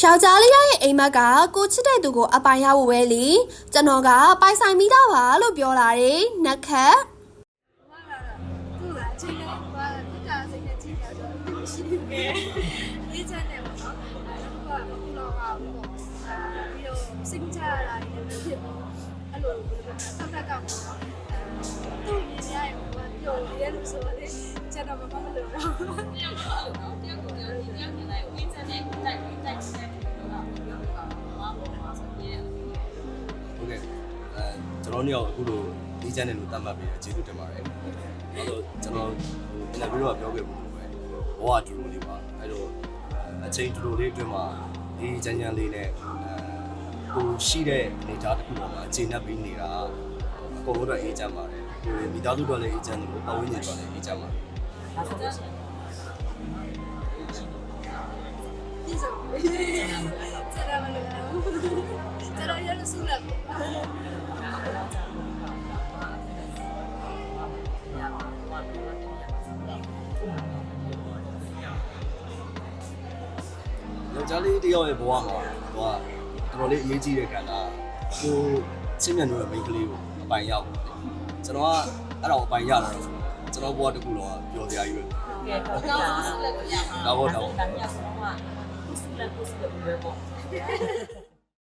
ယောက်ျားလေးရဲ့အိမ်မက်ကကိုချစ်တဲ့သူကိုအပိုင်ရဖို့ပဲလေကျွန်တော်ကပိုင်ဆိုင်မိသားပါလို့ပြောလာတယ်နက်ခတ်သူ့အချိန်နဲ့ဘာတက်တာစိတ်နဲ့ကြည့်ရတော့ရှိနေတယ်ဒီချက်နဲ့ပေါ့နော်အခုတော့ပြီးတော့စိတ်ချရတာလည်းဖြစ်ပြီးအဲ့လိုဆောက်တက်ကပေါ့သူ့ညီမရဲ့ဘာပြောရဲလို့ဆိုတော့ကျွန်တော်မမလို့တော့တယောက်ကိုနေလိုက်ဝင်းချက်နဲ့တိုက်တဲ့တော့ပြောတာဘာလို့လဲဆိုရင်ဟုတ်ကဲ့ကျွန်တော်တို့ရောက်အခုလိုဒီချန်နယ်ကိုတတ်မှတ်ပြီးကျေးဇူးတင်ပါတယ်အဲ့တော့ကျွန်တော်အင်တာဗျူးတော့ပြောခဲ့ဘူးပဲဘဝတူတူလေးပါအဲ့တော့အချိန်တူတူလေးအတွင်းမှာဒီချန်လေးနဲ့ကိုရှိတဲ့အနေအထားတစ်ခုပေါ်မှာအခြေနှက်ပြီးနေတာအကုန်လုံးတော့အေးချမ်းပါတယ်မိသားစုတော့လည်းအေးချမ်းတယ်လို့ပတ်ဝန်းကျင်တော့လည်းအေးချမ်းပါတယ်ဒီဆိုကျွန်တော်မလို့ကျွန်တော်ရလို့ဆုလာပေါ့ယောက်ျားလေးတယောက်ရဲ့ဘဝမှာသူကတော်တော်လေးအရေးကြီးတဲ့ကဏ္ဍကိုချင်းမြန်တို့ရဲ့မိန်းကလေးကိုအပိုင်ရောက်တယ်ကျွန်တော်ကအဲ့ဒါကိုအပိုင်ရလာတော့ကျွန်တော်ဘဝတစ်ခုလုံးကပျော်စရာကြီးပဲကဲတော့ဆုလက်ကိုရမှာဒါပေါ့ဒါမြတ်ဆုံးကဆုလက်ကိုဆုလက်ပဲပေါ့